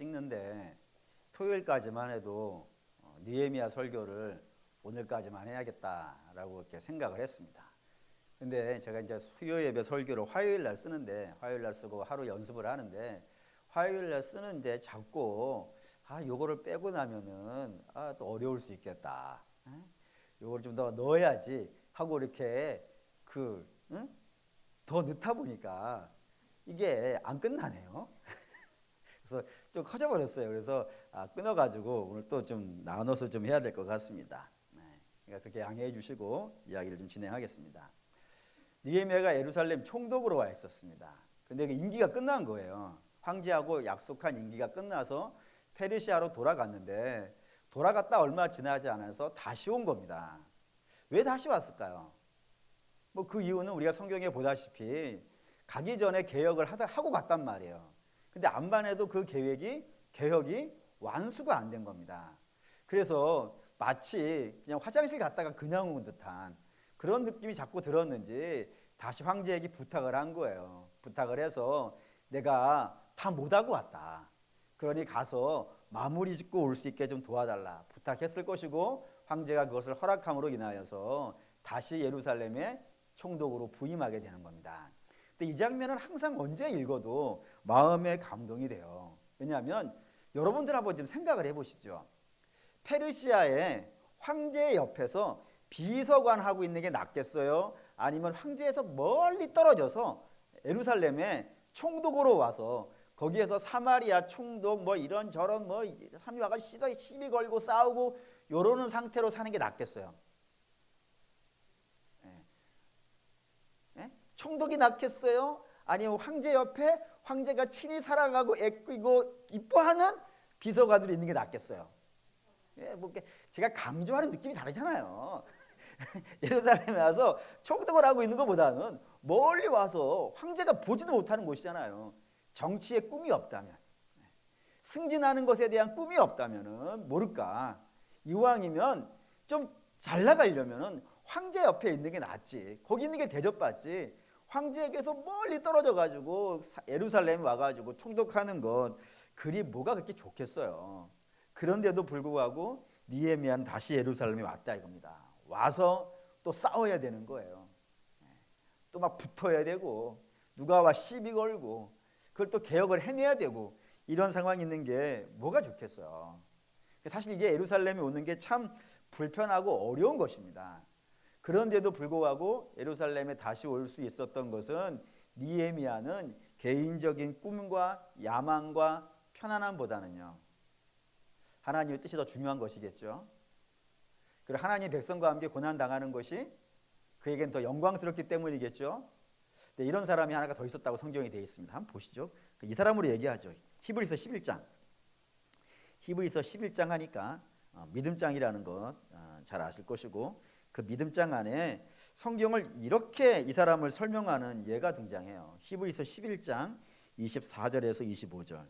찍는데 토요일까지만 해도 느헤미야 설교를 오늘까지만 해야겠다라고 이렇게 생각을 했습니다. 근데 제가 이제 수요 예배 설교를 화요일 날 쓰는데, 화요일 날 쓰고 하루 연습을 하는데, 화요일 날 쓰는데 자꾸 요거를 빼고 나면은 또 어려울 수 있겠다. 요걸 좀 더 넣어야지 하고 이렇게 더 넣다 보니까 이게 안 끝나네요. 그래서 좀 커져버렸어요. 그래서 끊어가지고 오늘 또 좀 나눠서 좀 해야 될 것 같습니다. 그러니까 그렇게 양해해 주시고 이야기를 좀 진행하겠습니다. 느헤미야가 예루살렘 총독으로 와 있었습니다. 근데 그 임기가 끝난 거예요. 황제하고 약속한 임기가 끝나서 페르시아로 돌아갔는데, 돌아갔다 얼마 지나지 않아서 다시 온 겁니다. 왜 다시 왔을까요? 뭐 그 이유는 우리가 성경에 보다시피 가기 전에 개혁을 하고 갔단 말이에요. 근데 안반해도 그 개혁이 완수가 안 된 겁니다. 그래서 마치 그냥 화장실 갔다가 그냥 온 듯한 그런 느낌이 자꾸 들었는지 다시 황제에게 부탁을 한 거예요. 부탁을 해서 내가 다 못하고 왔다. 그러니 가서 마무리 짓고 올 수 있게 좀 도와달라 부탁했을 것이고, 황제가 그것을 허락함으로 인하여서 다시 예루살렘의 총독으로 부임하게 되는 겁니다. 근데 이 장면은 항상 언제 읽어도 마음에 감동이 돼요. 왜냐하면 여러분들 한번 좀 생각을 해보시죠. 페르시아의 황제 옆에서 비서관하고 있는 게 낫겠어요? 아니면 황제에서 멀리 떨어져서 예루살렘에 총독으로 와서 거기에서 사마리아 총독 뭐 이런저런 뭐 사람이 와가지고 시비 걸고 싸우고 요러는 상태로 사는 게 낫겠어요? 총독이 낫겠어요? 아니면 황제 옆에 황제가 친히 사랑하고 애끼고 이뻐하는 비서관들이 있는 게 낫겠어요? 뭐 제가 강조하는 느낌이 다르잖아요. 예루살렘에 와서 총독을 하고 있는 것보다는 멀리 와서 황제가 보지도 못하는 곳이잖아요. 정치에 꿈이 없다면, 승진하는 것에 대한 꿈이 없다면 모를까, 이왕이면 좀 잘 나가려면 황제 옆에 있는 게 낫지, 거기 있는 게 대접받지, 황제에게서 멀리 떨어져 가지고 예루살렘에 와가지고 총독하는 것 그리 뭐가 그렇게 좋겠어요. 그런데도 불구하고 느헤미야는 다시 예루살렘에 왔다 이겁니다. 와서 또 싸워야 되는 거예요. 또 막 붙어야 되고 누가 와 시비 걸고 그걸 또 개혁을 해내야 되고 이런 상황이 있는 게 뭐가 좋겠어요. 사실 이게 예루살렘에 오는 게 참 불편하고 어려운 것입니다. 그런데도 불구하고 예루살렘에 다시 올 수 있었던 것은 느헤미야는 개인적인 꿈과 야망과 편안함보다는요, 하나님의 뜻이 더 중요한 것이겠죠. 그리고 하나님의 백성과 함께 고난당하는 것이 그에겐 더 영광스럽기 때문이겠죠. 근데 이런 사람이 하나가 더 있었다고 성경에 되어 있습니다. 한번 보시죠. 이 사람으로 얘기하죠. 히브리서 11장. 히브리서 11장 하니까 믿음장이라는 것 잘 아실 것이고, 그 믿음장 안에 성경을 이렇게 이 사람을 설명하는 예가 등장해요. 히브리서 11장 24절에서 25절.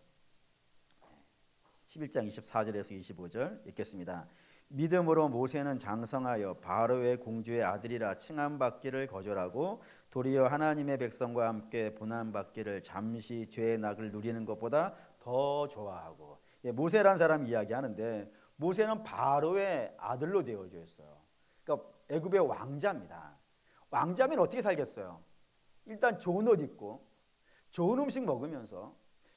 11장 24절에서 25절 읽겠습니다. 믿음으로 모세는 장성하여 바로의 공주의 아들이라 칭함받기를 거절하고 도리어 하나님의 백성과 함께 고난받기를 잠시 죄의 낙을 누리는 것보다 더 좋아하고. 모세라는 사람 이야기하는데, 모세는 바로의 아들로 되어져 있어요. 그러니까 애굽의 왕자입니다. 왕자면 어떻게 살겠어요? 일단 좋은 옷 입고 좋은 음식 먹으면서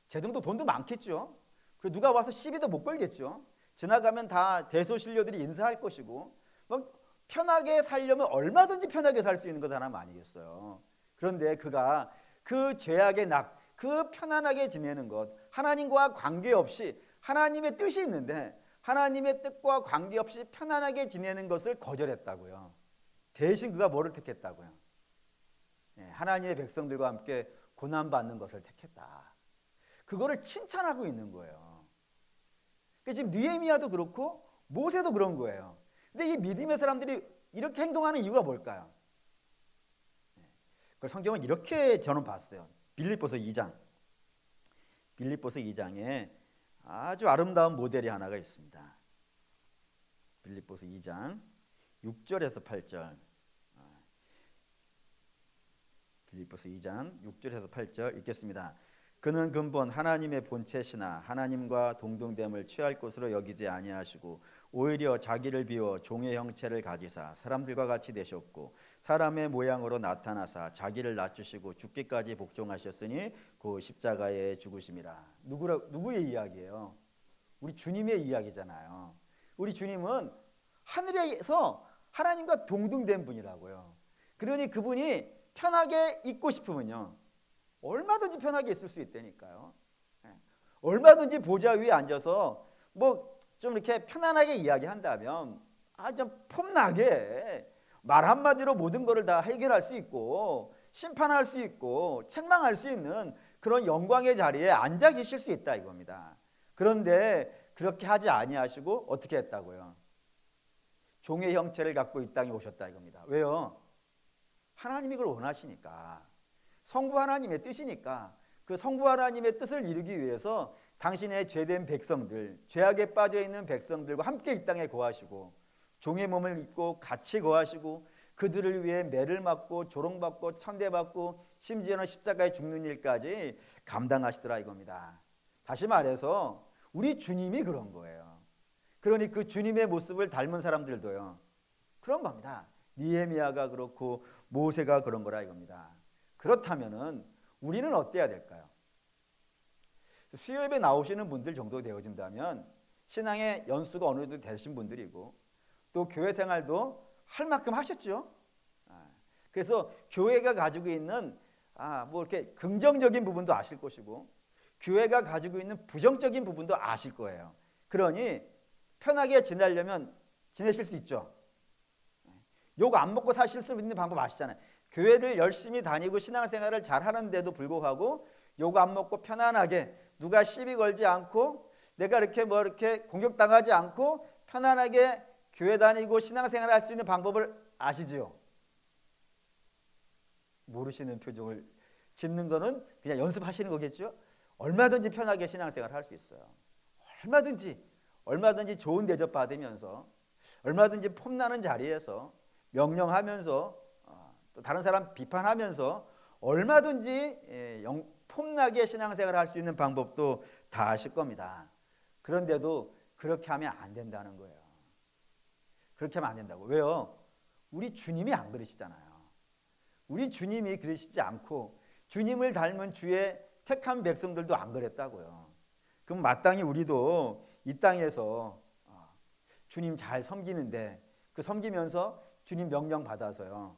제 정도 돈도 많겠죠. 그리고 누가 와서 시비도 못 걸겠죠. 지나가면 다 대소신료들이 인사할 것이고, 뭐 편하게 살려면 얼마든지 편하게 살 수 있는 것 하나 아니겠어요. 그런데 그가 그 죄악의 낙, 그 편안하게 지내는 것, 하나님과 관계없이 하나님의 뜻이 있는데 하나님의 뜻과 관계없이 편안하게 지내는 것을 거절했다고요. 대신 그가 뭐를 택했다고요? 하나님의 백성들과 함께 고난받는 것을 택했다. 그거를 칭찬하고 있는 거예요. 지금 느헤미야도 그렇고 모세도 그런 거예요. 근데 이 믿음의 사람들이 이렇게 행동하는 이유가 뭘까요? 그걸 성경은 이렇게 저는 봤어요. 빌립보서 2장. 빌립보서 2장에 아주 아름다운 모델이 하나가 있습니다. 빌립보서 2장 6절에서 8절. 빌립보서 2장 6절에서 8절 읽겠습니다. 그는 근본 하나님의 본체시나 하나님과 동등됨을 취할 것으로 여기지 아니하시고 오히려 자기를 비워 종의 형체를 가지사 사람들과 같이 되셨고 사람의 모양으로 나타나사 자기를 낮추시고 죽기까지 복종하셨으니 그 십자가에 죽으심이라. 누구의 이야기예요? 우리 주님의 이야기잖아요. 우리 주님은 하늘에서 하나님과 동등된 분이라고요. 그러니 그분이 편하게 있고 싶으면요, 얼마든지 편하게 있을 수 있다니까요. 얼마든지 보좌 위에 앉아서 뭐 좀 이렇게 편안하게 이야기한다면 좀 폼나게 말 한마디로 모든 것을 다 해결할 수 있고 심판할 수 있고 책망할 수 있는 그런 영광의 자리에 앉아 계실 수 있다 이겁니다. 그런데 그렇게 하지 아니하시고 어떻게 했다고요? 종의 형체를 갖고 이 땅에 오셨다 이겁니다. 왜요? 하나님이 그걸 원하시니까. 성부 하나님의 뜻이니까. 그 성부 하나님의 뜻을 이루기 위해서 당신의 죄된 백성들, 죄악에 빠져있는 백성들과 함께 이 땅에 거하시고 종의 몸을 입고 같이 거하시고 그들을 위해 매를 맞고 조롱받고 천대받고 심지어는 십자가에 죽는 일까지 감당하시더라 이겁니다. 다시 말해서 우리 주님이 그런 거예요. 그러니 그 주님의 모습을 닮은 사람들도요, 그런 겁니다. 느헤미야가 그렇고 모세가 그런 거라 이겁니다. 그렇다면은 우리는 어때야 될까요? 수요예배 나오시는 분들 정도 되어진다면 신앙의 연수가 어느 정도 되신 분들이고 또 교회 생활도 할 만큼 하셨죠. 그래서 교회가 가지고 있는 뭐 이렇게 긍정적인 부분도 아실 것이고 교회가 가지고 있는 부정적인 부분도 아실 거예요. 그러니 편하게 지내려면 지내실 수 있죠. 욕 안 먹고 사실 수 있는 방법 아시잖아요. 교회를 열심히 다니고 신앙생활을 잘 하는데도 불구하고 욕 안 먹고 편안하게 누가 시비 걸지 않고 내가 이렇게 공격당하지 않고 편안하게 교회 다니고 신앙생활을 할 수 있는 방법을 아시죠? 모르시는 표정을 짓는 거는 그냥 연습하시는 거겠죠? 얼마든지 편하게 신앙생활을 할 수 있어요. 얼마든지 좋은 대접 받으면서 얼마든지 폼나는 자리에서 명령하면서 또 다른 사람 비판하면서 얼마든지 폼나게 신앙생활을 할 수 있는 방법도 다 아실 겁니다. 그런데도 그렇게 하면 안 된다는 거예요. 그렇게 하면 안 된다고. 왜요? 우리 주님이 안 그러시잖아요. 우리 주님이 그러시지 않고 주님을 닮은 주의 택한 백성들도 안 그랬다고요. 그럼 마땅히 우리도 이 땅에서 주님 잘 섬기는데 그 섬기면서 주님 명령 받아서요,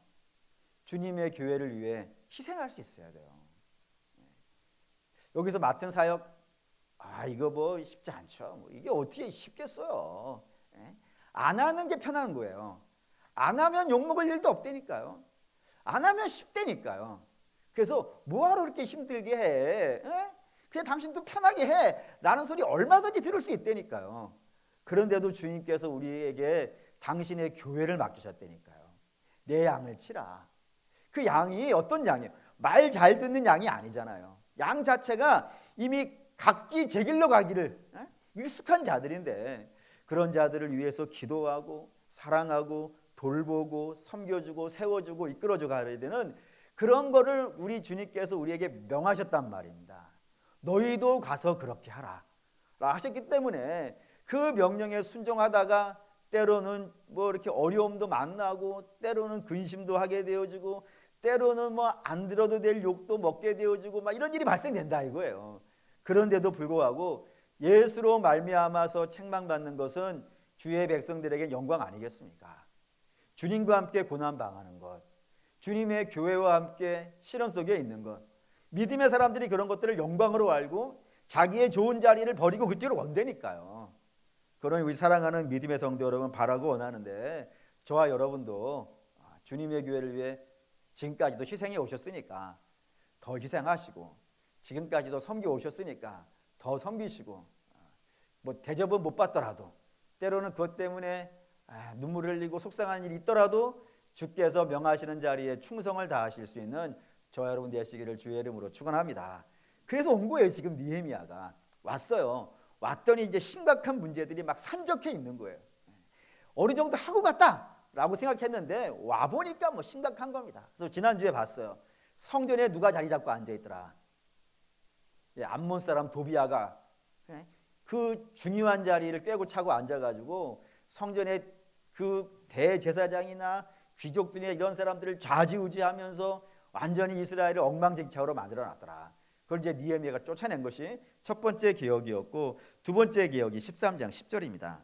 주님의 교회를 위해 희생할 수 있어야 돼요. 여기서 맡은 사역 이거 뭐 쉽지 않죠. 이게 어떻게 쉽겠어요. 안 하는 게 편한 거예요. 안 하면 욕먹을 일도 없다니까요. 안 하면 쉽다니까요. 그래서 뭐하러 그렇게 힘들게 해? 그냥 당신도 편하게 해 라는 소리 얼마든지 들을 수 있다니까요. 그런데도 주님께서 우리에게 당신의 교회를 맡기셨다니까요. 내 양을 치라. 그 양이 어떤 양이에요? 말 잘 듣는 양이 아니잖아요. 양 자체가 이미 각기 제 길로 가기를 익숙한 자들인데 그런 자들을 위해서 기도하고 사랑하고 돌보고 섬겨주고 세워주고 이끌어줘 가야 되는 그런 거를 우리 주님께서 우리에게 명하셨단 말입니다. 너희도 가서 그렇게 하라 하셨기 때문에 그 명령에 순종하다가 때로는 뭐 이렇게 어려움도 만나고 때로는 근심도 하게 되어지고 때로는 뭐 안 들어도 될 욕도 먹게 되어지고 막 이런 일이 발생된다 이거예요. 그런데도 불구하고 예수로 말미암아서 책망받는 것은 주의 백성들에게 영광 아니겠습니까? 주님과 함께 고난 당하는 것, 주님의 교회와 함께 시련 속에 있는 것, 믿음의 사람들이 그런 것들을 영광으로 알고 자기의 좋은 자리를 버리고 그쪽으로 온다니까요. 그러니 우리 사랑하는 믿음의 성도 여러분 바라고 원하는데 저와 여러분도 주님의 교회를 위해 지금까지도 희생해 오셨으니까 더 희생하시고 지금까지도 섬겨 오셨으니까 더 섬기시고 뭐 대접은 못 받더라도 때로는 그것 때문에 눈물을 흘리고 속상한 일이 있더라도 주께서 명하시는 자리에 충성을 다하실 수 있는 저와 여러분 되시기를 주의 이름으로 축원합니다. 그래서 온 거예요. 지금 느헤미야가 왔어요. 왔더니 이제 심각한 문제들이 막 산적해 있는 거예요. 어느 정도 하고 갔다라고 생각했는데 와 보니까 뭐 심각한 겁니다. 그래서 지난주에 봤어요. 성전에 누가 자리 잡고 앉아 있더라? 암몬 사람 도비아가 그 중요한 자리를 꿰고 차고 앉아가지고 성전에 그 대제사장이나 귀족들이나 이런 사람들을 좌지우지하면서 완전히 이스라엘을 엉망진창으로 만들어놨더라. 그걸 이제 느헤미야가 쫓아낸 것이 첫 번째 개혁이었고, 두 번째 개혁이 13장 10절입니다.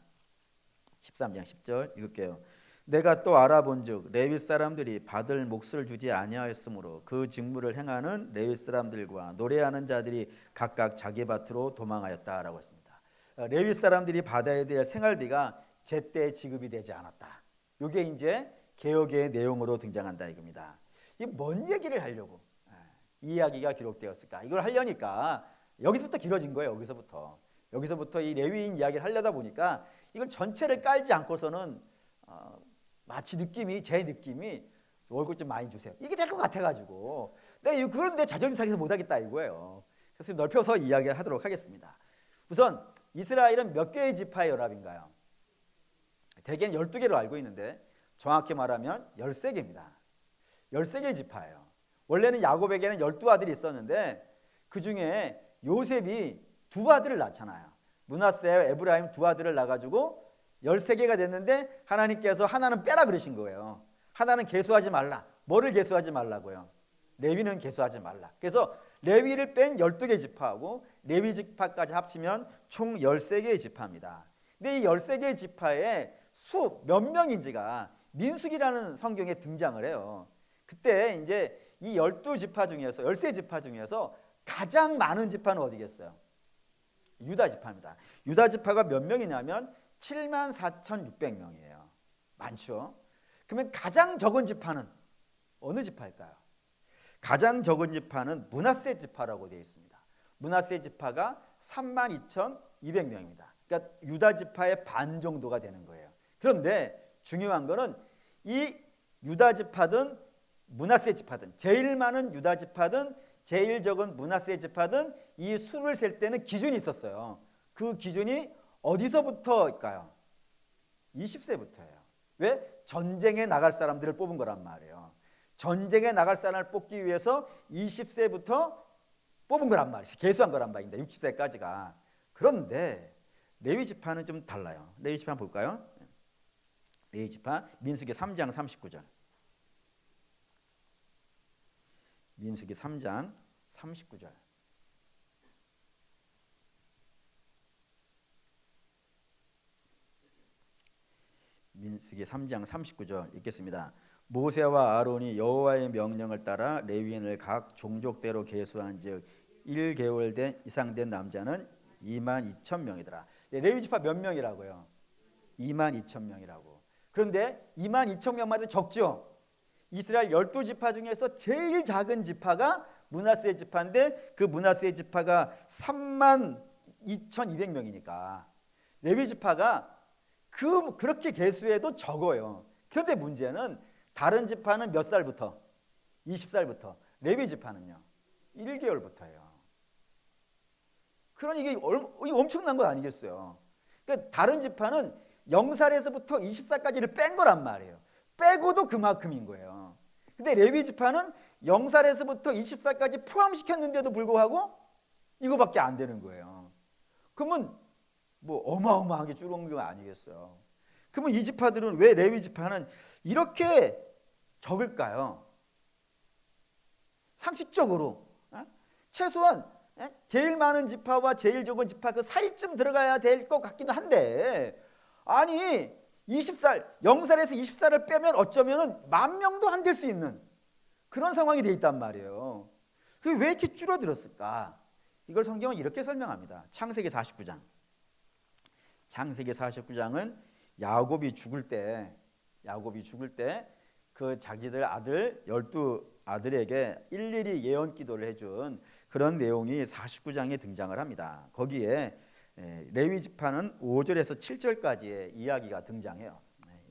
13장 10절 읽을게요. 내가 또 알아본즉 레위 사람들이 받을 몫을 주지 아니하였으므로 그 직무를 행하는 레위 사람들과 노래하는 자들이 각각 자기 밭으로 도망하였다라고 했습니다. 레위 사람들이 받아야 될 생활비가 제때 지급이 되지 않았다. 이게 이제 개혁의 내용으로 등장한다 이겁니다. 이 뭔 얘기를 하려고 이 이야기가 기록되었을까? 이걸 하려니까 여기서부터 길어진 거예요. 여기서부터 이 레위인 이야기를 하려다 보니까 이걸 전체를 깔지 않고서는 마치 제 느낌이 월급 좀 많이 주세요. 이게 될 것 같아가지고 내가 그건 내 자존심 상해서 못하겠다 이거예요. 그래서 넓혀서 이야기하도록 하겠습니다. 우선 이스라엘은 몇 개의 지파의 연합인가요? 대개는 12개로 알고 있는데 정확히 말하면 13개입니다. 13개의 지파예요. 원래는 야곱에게는 12아들이 있었는데 그 중에 요셉이 두 아들을 낳잖아요. 므낫세와 에브라임 두 아들을 낳아가지고 13개가 됐는데 하나님께서 하나는 빼라 그러신 거예요. 하나는 계수하지 말라. 뭐를 계수하지 말라고요? 레위는 계수하지 말라. 그래서 레위를 뺀 12개 지파하고 레위 지파까지 합치면 총 13개의 지파입니다. 근데 이 13개의 지파의 수 몇 명인지가 민수기라는 성경에 등장을 해요. 그때 이제 이 12지파 중에서 13지파 중에서 가장 많은 지파는 어디겠어요? 유다 지파입니다. 유다 지파가 몇 명이냐면 74,600명이에요. 많죠? 그러면 가장 적은 지파는 어느 지파일까요? 가장 적은 지파는 므낫세 지파라고 되어 있습니다. 므낫세 지파가 32,200명입니다. 그러니까 유다 지파의 반 정도가 되는 거예요. 그런데 중요한 거는 이 유다 지파든 므낫세 지파든 제일 많은 유다 지파든 제일 적은 므낫세 지파든 이 수를 셀 때는 기준이 있었어요. 그 기준이 어디서부터일까요? 20세부터예요. 왜? 전쟁에 나갈 사람들을 뽑은 거란 말이에요. 전쟁에 나갈 사람을 뽑기 위해서 20세부터 뽑은 거란 말이에요. 계수한 거란 말입니다. 60세까지가. 그런데 레위 지파는 좀 달라요. 레위 지파 볼까요? 레위 지파 민수기 3장 39절. 민수기 3장 39절. 민수기 3장 39절 읽겠습니다. 모세와 아론이 여호와의 명령을 따라 레위인을 각 종족대로 계수한즉 1개월 된 이상 된 남자는 22,000명이더라. 레위 지파 몇 명이라고요? 22,000명이라고. 그런데 22,000명만 해도 적죠. 이스라엘 12지파 중에서 제일 작은 지파가 므낫세 지파인데 그 므낫세 지파가 32,200명이니까 레위 지파가 그렇게 계수해도 적어요. 그런데 문제는 다른 지파는 몇 살부터? 20살부터. 레위 지파는요 1개월부터예요. 그러니 이게 엄청난 거 아니겠어요? 그러니까 다른 지파는 0살에서부터 20살까지를 뺀 거란 말이에요. 빼고도 그만큼인 거예요. 근데 레위 지파는 0살에서부터 20살까지 포함시켰는데도 불구하고 이거밖에 안 되는 거예요. 그러면 뭐 어마어마하게 줄은 거 아니겠어요? 그러면 이 지파들은 왜 레위 지파는 이렇게 적을까요? 상식적으로 최소한 제일 많은 지파와 제일 적은 지파 그 사이쯤 들어가야 될 것 같기도 한데 아니 20살, 0살에서 20살을 빼면 어쩌면 10,000명도 안 될 수 있는 그런 상황이 돼 있단 말이에요. 그게 왜 이렇게 줄어들었을까? 이걸 성경은 이렇게 설명합니다. 창세기 49장. 창세기 49장은 야곱이 죽을 때 그 자기들 아들 12아들에게 일일이 예언 기도를 해준 그런 내용이 49장에 등장을 합니다. 거기에 레위 지파는 5절에서 7절까지의 이야기가 등장해요.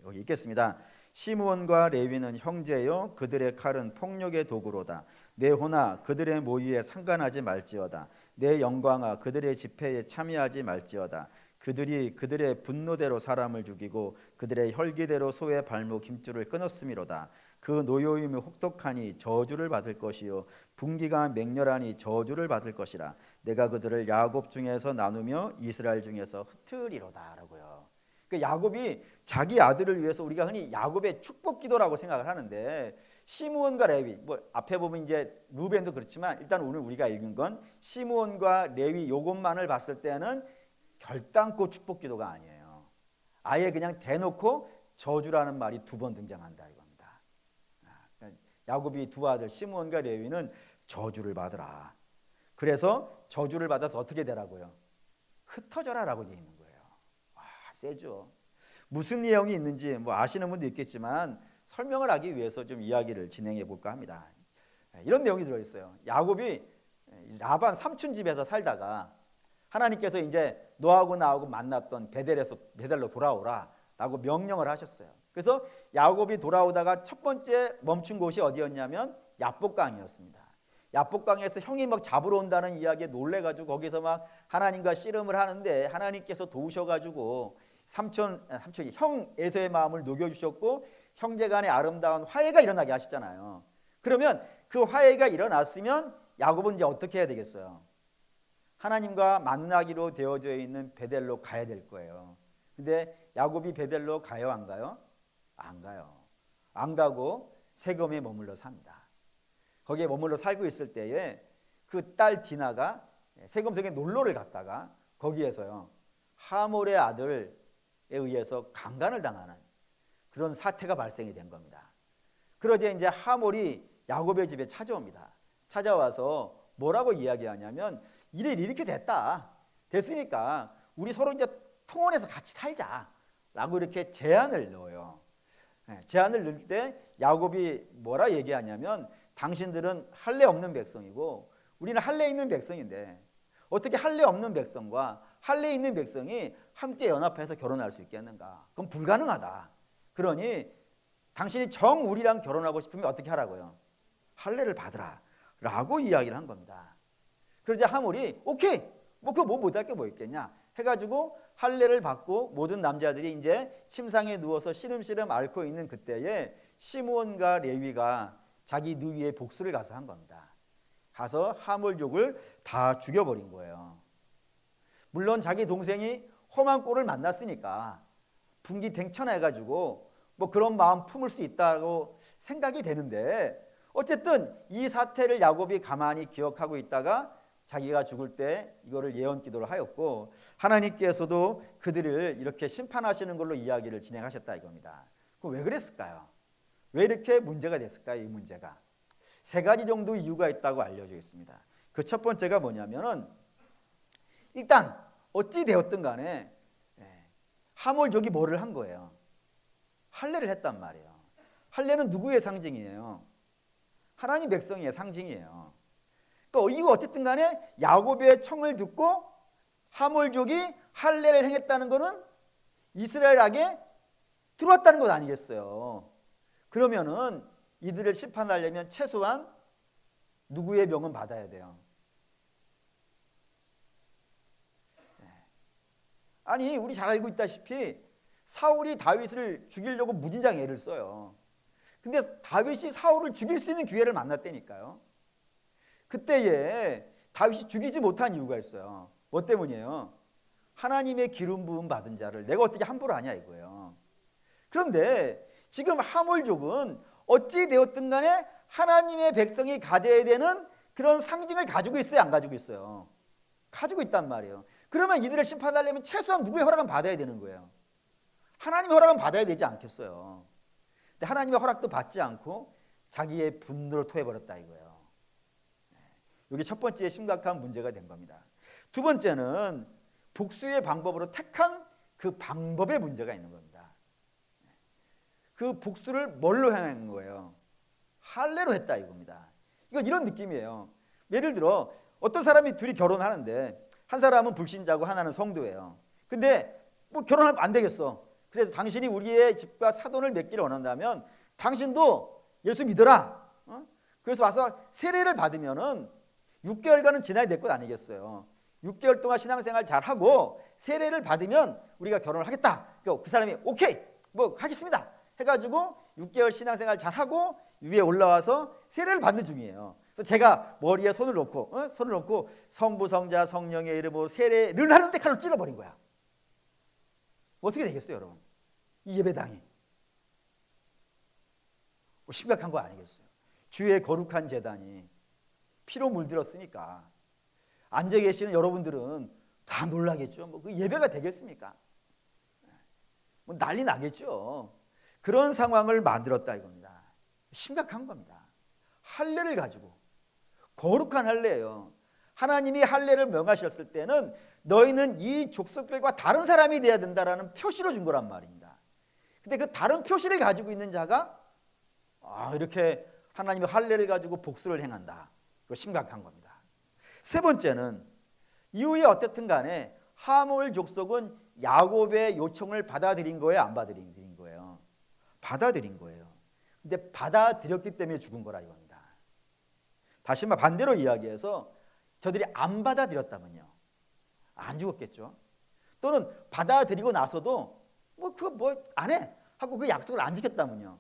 여기 읽겠습니다. 시므온과 레위는 형제요 그들의 칼은 폭력의 도구로다. 내 호나 그들의 모의에 상관하지 말지어다. 내 영광아 그들의 집회에 참여하지 말지어다. 그들이 그들의 분노대로 사람을 죽이고 그들의 혈기대로 소의 발목 힘줄을 끊었음이로다. 그 노여움이 혹독하니 저주를 받을 것이요 분기가 맹렬하니 저주를 받을 것이라. 내가 그들을 야곱 중에서 나누며 이스라엘 중에서 흩으리로다라고요. 그 야곱이 자기 아들을 위해서 우리가 흔히 야곱의 축복 기도라고 생각을 하는데, 시므온과 레위, 뭐 앞에 보면 이제 루벤도 그렇지만 일단 오늘 우리가 읽은 건 시므온과 레위 요것만을 봤을 때는 결단코 축복 기도가 아니에요. 아예 그냥 대놓고 저주라는 말이 2번 등장한다 이겁니다. 야곱이 두 아들 시므온과 레위는 저주를 받으라. 그래서 저주를 받아서 어떻게 되라고요? 흩어져라라고 되어 있는 거예요. 와, 세죠. 무슨 내용이 있는지 뭐 아시는 분도 있겠지만 설명을 하기 위해서 좀 이야기를 진행해 볼까 합니다. 이런 내용이 들어있어요. 야곱이 라반 삼촌 집에서 살다가 하나님께서 이제 너하고 나하고 만났던 베델로 돌아오라라고 명령을 하셨어요. 그래서 야곱이 돌아오다가 첫 번째 멈춘 곳이 어디였냐면 야복강이었습니다. 야복강에서 형이 막 잡으러 온다는 이야기에 놀래가지고 거기서 막 하나님과 씨름을 하는데 하나님께서 도우셔가지고 삼촌이 형 에서의 마음을 녹여주셨고 형제간의 아름다운 화해가 일어나게 하시잖아요. 그러면 그 화해가 일어났으면 야곱은 이제 어떻게 해야 되겠어요? 하나님과 만나기로 되어져 있는 베델로 가야 될 거예요. 근데 야곱이 베델로 가요, 안 가요? 안 가요. 안 가고 세겜에 머물러 삽니다. 거기에 머물러 살고 있을 때에 그 딸 디나가 세겜 성에 놀러를 갔다가 거기에서요 하몰의 아들에 의해서 강간을 당하는 그런 사태가 발생이 된 겁니다. 그러자 이제 하몰이 야곱의 집에 찾아옵니다. 찾아와서 뭐라고 이야기하냐면 이렇게 됐으니까 우리 서로 이제 통혼해서 같이 살자라고 이렇게 제안을 넣어요. 제안을 넣을 때 야곱이 뭐라 얘기하냐면 당신들은 할례 없는 백성이고 우리는 할례 있는 백성인데 어떻게 할례 없는 백성과 할례 있는 백성이 함께 연합해서 결혼할 수 있겠는가? 그건 불가능하다. 그러니 당신이 정 우리랑 결혼하고 싶으면 어떻게 하라고요? 할례를 받으라 라고 이야기를 한 겁니다. 그러자 하몰이 오케이 뭐 그거 못할 게 뭐 있겠냐 해가지고 할례를 받고 모든 남자들이 이제 침상에 누워서 시름시름 앓고 있는 그때에 시므온과 레위가 자기 누이의 복수를 가서 한 겁니다. 가서 하몰족을 다 죽여버린 거예요. 물론 자기 동생이 험한 꼴을 만났으니까 분기탱천해가지고 뭐 그런 마음 품을 수 있다고 생각이 되는데 어쨌든 이 사태를 야곱이 가만히 기억하고 있다가 자기가 죽을 때 이거를 예언 기도를 하였고 하나님께서도 그들을 이렇게 심판하시는 걸로 이야기를 진행하셨다 이겁니다. 그럼 왜 그랬을까요? 왜 이렇게 문제가 됐을까요? 이 문제가 3가지 정도 이유가 있다고 알려져 있습니다. 그 첫 번째가 뭐냐면은 일단 어찌 되었든 간에 하몰족이 뭐를 한 거예요? 할례를 했단 말이에요. 할례는 누구의 상징이에요? 하나님 백성의 상징이에요. 그러니까 이거 어쨌든 간에 야곱의 청을 듣고 하몰족이 할례를 행했다는 것은 이스라엘에게 들어왔다는 것 아니겠어요? 그러면은 이들을 심판하려면 최소한 누구의 명은 받아야 돼요? 아니 우리 잘 알고 있다시피 사울이 다윗을 죽이려고 무진장 애를 써요. 근데 다윗이 사울을 죽일 수 있는 기회를 만났다니까요. 그때에 다윗이 죽이지 못한 이유가 있어요. 뭐 때문이에요? 하나님의 기름 부음 받은 자를 내가 어떻게 함부로 하냐 이거예요. 그런데 지금 하몰족은 어찌 되었든 간에 하나님의 백성이 가져야 되는 그런 상징을 가지고 있어요, 안 가지고 있어요? 가지고 있단 말이에요. 그러면 이들을 심판하려면 최소한 누구의 허락은 받아야 되는 거예요? 하나님의 허락은 받아야 되지 않겠어요? 근데 하나님의 허락도 받지 않고 자기의 분노를 토해버렸다 이거예요. 이게 첫 번째 심각한 문제가 된 겁니다. 두 번째는 복수의 방법으로 택한 그 방법에 문제가 있는 겁니다. 그 복수를 뭘로 행한 거예요? 할례로 했다 이겁니다. 이건 이런 느낌이에요. 예를 들어 어떤 사람이 둘이 결혼하는데 한 사람은 불신자고 하나는 성도예요. 근데 뭐 결혼하면 안 되겠어. 그래서 당신이 우리의 집과 사돈을 맺기를 원한다면 당신도 예수 믿어라. 그래서 와서 세례를 받으면은 6개월간은 지나야 될 것 아니겠어요. 6개월 동안 신앙생활 잘하고 세례를 받으면 우리가 결혼을 하겠다. 그 사람이 오케이 뭐 하겠습니다 해가지고 6개월 신앙생활 잘하고 위에 올라와서 세례를 받는 중이에요. 그래서 제가 머리에 손을 놓고 성부, 성자, 성령의 이름으로 세례를 하는데 칼로 찔러버린 거야. 어떻게 되겠어요, 여러분? 이 예배당이 심각한 거 아니겠어요? 주의 거룩한 제단이 피로 물들었으니까 앉아 계시는 여러분들은 다 놀라겠죠. 뭐 그 예배가 되겠습니까? 뭐 난리 나겠죠. 그런 상황을 만들었다 이겁니다. 심각한 겁니다. 할례를 가지고 거룩한 할례예요. 하나님이 할례를 명하셨을 때는 너희는 이 족속들과 다른 사람이 되어야 된다라는 표시로 준 거란 말입니다. 근데 그 다른 표시를 가지고 있는 자가 이렇게 하나님의 할례를 가지고 복수를 행한다. 이거 심각한 겁니다. 세 번째는 이후에 어떻든 간에 하몰 족속은 야곱의 요청을 받아들인 거예요, 안 받아들인 거예요? 받아들인 거예요. 근데 받아들였기 때문에 죽은 거라 이겁니다. 다시 말 반대로 이야기해서 저들이 안 받아들였다면요, 안 죽었겠죠. 또는 받아들이고 나서도 그거 안 해 하고 그 약속을 안 지켰다면요,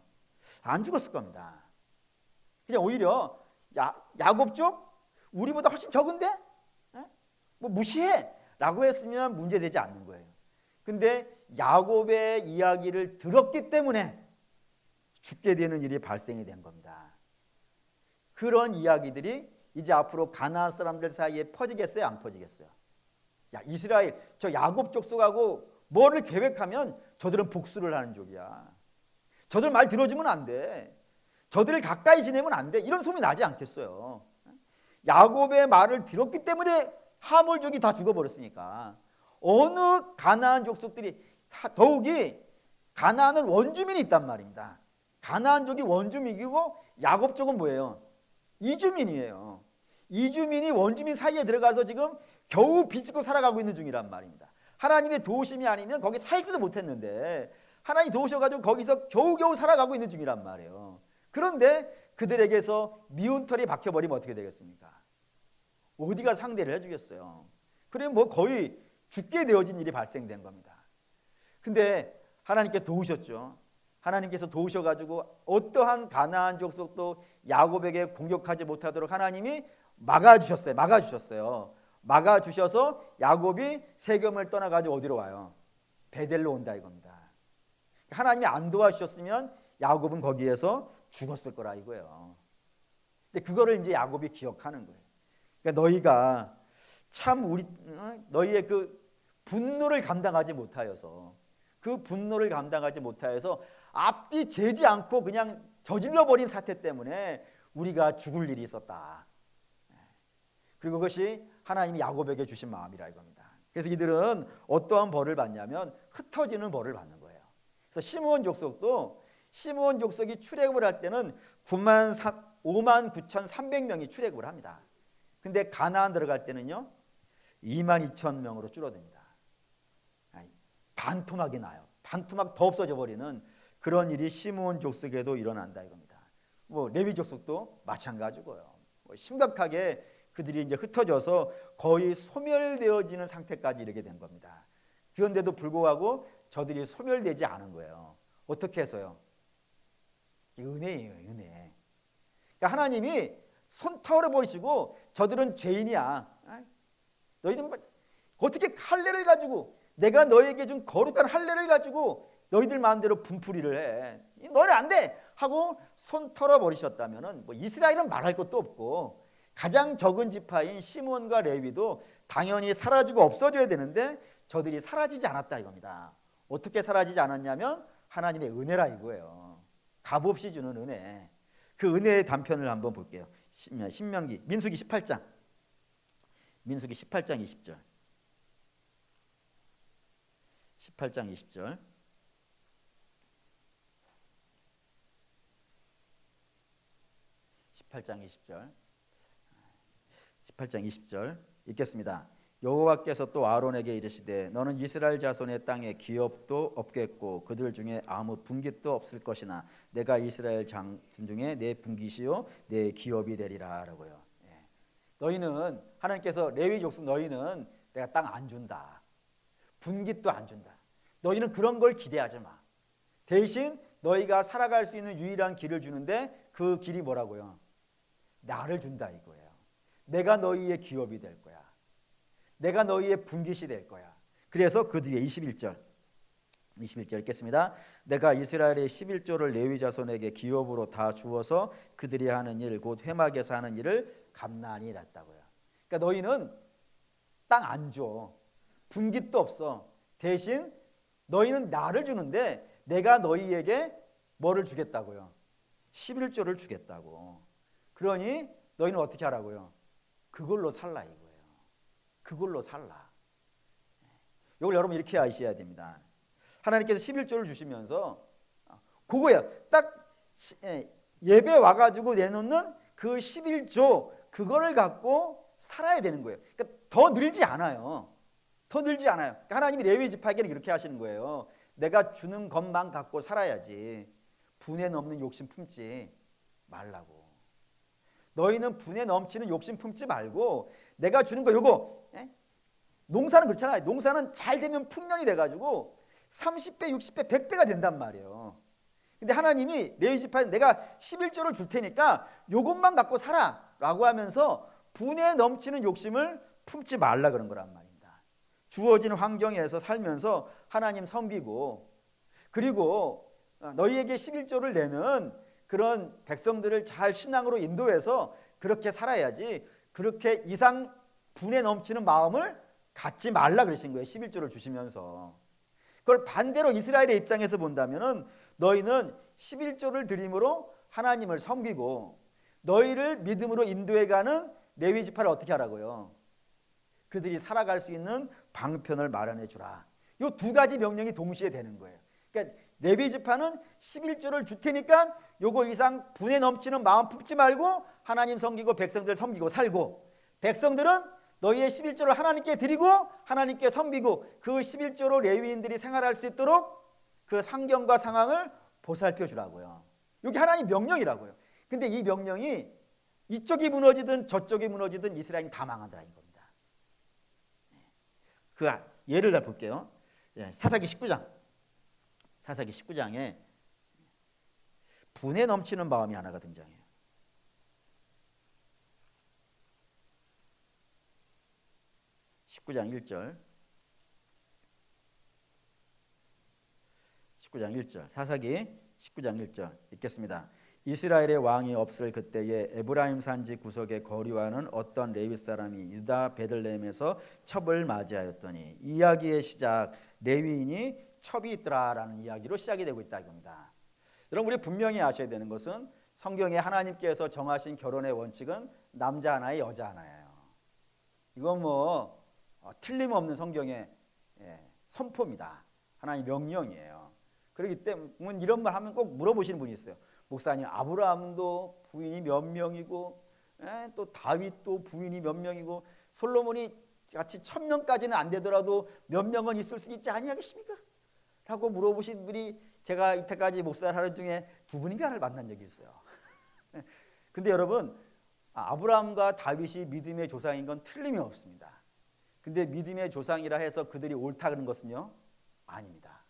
안 죽었을 겁니다. 그냥 오히려 야곱 쪽 우리보다 훨씬 적은데 무시해 라고 했으면 문제되지 않는 거예요. 근데 야곱의 이야기를 들었기 때문에 죽게 되는 일이 발생이 된 겁니다. 그런 이야기들이 이제 앞으로 가나안 사람들 사이에 퍼지겠어요, 안 퍼지겠어요? 이스라엘 저 야곱 족속하고 뭐를 계획하면 저들은 복수를 하는 족이야. 저들 말 들어주면 안 돼. 저들을 가까이 지내면 안 돼. 이런 소문이 나지 않겠어요? 야곱의 말을 들었기 때문에 하몰족이 다 죽어버렸으니까 어느 가나안 족속들이 더욱이 가나안은 원주민이 있단 말입니다. 가나안족이 원주민이고 야곱족은 뭐예요? 이주민이에요. 이주민이 원주민 사이에 들어가서 지금 겨우 비집고 살아가고 있는 중이란 말입니다. 하나님의 도우심이 아니면 거기 살지도 못했는데 하나님이 도우셔가지고 거기서 겨우겨우 살아가고 있는 중이란 말이에요. 그런데 그들에게서 미운 털이 박혀버리면 어떻게 되겠습니까? 어디가 상대를 해주겠어요? 그래 거의 죽게 되어진 일이 발생된 겁니다. 근데 하나님께서 도우셨죠. 하나님께서 도우셔가지고 어떠한 가나안 족속도 야곱에게 공격하지 못하도록 하나님이 막아주셨어요. 막아주셔서 야곱이 세겜을 떠나가지고 어디로 와요? 베델로 온다 이겁니다. 하나님이 안 도와주셨으면 야곱은 거기에서 죽었을 거라 이거예요. 근데 그거를 이제 야곱이 기억하는 거예요. 그러니까 너희가 참 너희의 그 분노를 감당하지 못하여서 앞뒤 재지 않고 그냥 저질러 버린 사태 때문에 우리가 죽을 일이 있었다. 그리고 그것이 하나님이 야곱에게 주신 마음이라 이겁니다. 그래서 이들은 어떠한 벌을 받냐면 흩어지는 벌을 받는 거예요. 그래서 시므온 족속이 출애굽을 할 때는 59,300명이 출애굽을 합니다. 근데 가나안 들어갈 때는요 22,000명으로 줄어듭니다. 반토막이 나요. 반토막 더 없어져 버리는 그런 일이 시므온 족속에도 일어난다 이겁니다. 레위 족속도 마찬가지고요. 심각하게 그들이 이제 흩어져서 거의 소멸되어지는 상태까지 이르게 된 겁니다. 그런데도 불구하고 저들이 소멸되지 않은 거예요. 어떻게 해서요? 은혜예요, 은혜. 그러니까 하나님이 손 털어보시고 저들은 죄인이야. 너희들 어떻게 할례를 가지고 내가 너에게 준 거룩한 할례를 가지고 너희들 마음대로 분풀이를 해. 너는 안 돼 하고 손 털어버리셨다면 이스라엘은 말할 것도 없고 가장 적은 지파인 시몬과 레위도 당연히 사라지고 없어져야 되는데 저들이 사라지지 않았다 이겁니다. 어떻게 사라지지 않았냐면 하나님의 은혜라 이거예요. 값없이 주는 은혜. 그 은혜의 단편을 한번 볼게요. 신명기 민수기 18장 20절 18장 20절 18장 20절 읽겠습니다. 여호와께서 또 아론에게 이르시되 너는 이스라엘 자손의 땅에 기업도 없겠고 그들 중에 아무 분깃도 없을 것이나 내가 이스라엘 장손 중에 내 분깃이요 내 기업이 되리라 라고요. 너희는 하나님께서 레위 족속 너희는 내가 땅 안 준다. 분깃도 안 준다. 너희는 그런 걸 기대하지 마. 대신 너희가 살아갈 수 있는 유일한 길을 주는데 그 길이 뭐라고요? 나를 준다 이거예요. 내가 너희의 기업이 될 거야. 내가 너희의 분깃이 될 거야. 그래서 그 뒤에 21절 읽겠습니다. 내가 이스라엘의 11조를 레위 자손에게 기업으로 다 주어서 그들이 하는 일 곧 회막에서 하는 일을 감나니 냈다고요. 그러니까 너희는 땅 안 줘. 분깃도 없어. 대신 너희는 나를 주는데 내가 너희에게 뭐를 주겠다고요? 11조를 주겠다고. 그러니 너희는 어떻게 하라고요? 그걸로 살라 이거예요. 그걸로 살라. 이걸 여러분 이렇게 아셔야 됩니다. 하나님께서 11조를 주시면서 그거예요. 딱 예배 와가지고 내놓는 그 11조 그거를 갖고 살아야 되는 거예요. 그러니까 더 늘지 않아요. 더 늘지 않아요. 그러니까 하나님이 레위 지파에게는 이렇게 하시는 거예요. 내가 주는 것만 갖고 살아야지 분에 넘는 욕심 품지 말라고. 너희는 분에 넘치는 욕심 품지 말고 내가 주는 거 요거 농사는 그렇잖아요. 농사는 잘 되면 풍년이 돼가지고 30배, 60배, 100배가 된단 말이에요. 근데 하나님이 레위 지파에 내가 11조를 줄 테니까 요것만 갖고 살아 라고 하면서 분에 넘치는 욕심을 품지 말라 그런 거란 말입니다. 주어진 환경에서 살면서 하나님 섬기고 그리고 너희에게 11조를 내는 그런 백성들을 잘 신앙으로 인도해서 그렇게 살아야지 그렇게 이상 분에 넘치는 마음을 갖지 말라 그러신 거예요. 11조를 주시면서. 그걸 반대로 이스라엘의 입장에서 본다면은 너희는 11조를 드림으로 하나님을 섬기고 너희를 믿음으로 인도해가는 레위 지파를 어떻게 하라고요? 그들이 살아갈 수 있는 방편을 마련해 주라. 이 두 가지 명령이 동시에 되는 거예요. 그러니까 레위 지파는 11조를 줄 테니까 요거 이상 분에 넘치는 마음 품지 말고 하나님 섬기고 백성들 섬기고 살고 백성들은 너희의 11조를 하나님께 드리고 하나님께 섬기고 그 11조로 레위인들이 생활할 수 있도록 그 환경과 상황을 보살펴 주라고요. 이게 하나님 명령이라고요. 근데 이 명령이 이쪽이 무너지든 저쪽이 무너지든 이스라엘이 다 망한다는 겁니다. 그 예를 들어 볼게요. 사사기 19장. 사사기 19장에 분에 넘치는 마음이 하나가 등장해요. 19장 1절. 19장 1절. 사사기 19장 1절 읽겠습니다. 이스라엘의 왕이 없을 그때에 에브라임 산지 구석에 거류하는 어떤 레위 사람이 유다 베들레헴에서 첩을 맞이하였더니 이야기의 시작 레위인이 첩이 있더라라는 이야기로 시작이 되고 있다 이겁니다. 여러분 우리 분명히 아셔야 되는 것은 성경에 하나님께서 정하신 결혼의 원칙은 남자 하나에 여자 하나예요. 이건 뭐 틀림없는 성경의 선포입니다. 하나님의 명령이에요. 그렇기 때문에 이런 말 하면 꼭 물어보시는 분이 있어요. 목사님 아브라함도 부인이 몇 명이고 또 다윗도 부인이 몇 명이고 솔로몬이 같이 1000명까지는 안 되더라도 몇 명은 있을 수 있지 아니하겠습니까? 라고 물어보신 분이 제가 이때까지 목사를 하는 중에 두 분인가를 만난 적이 있어요. 근데 여러분 아브라함과 다윗이 믿음의 조상인 건 틀림이 없습니다. 근데 믿음의 조상이라 해서 그들이 옳다 그런 것은요? 아닙니다.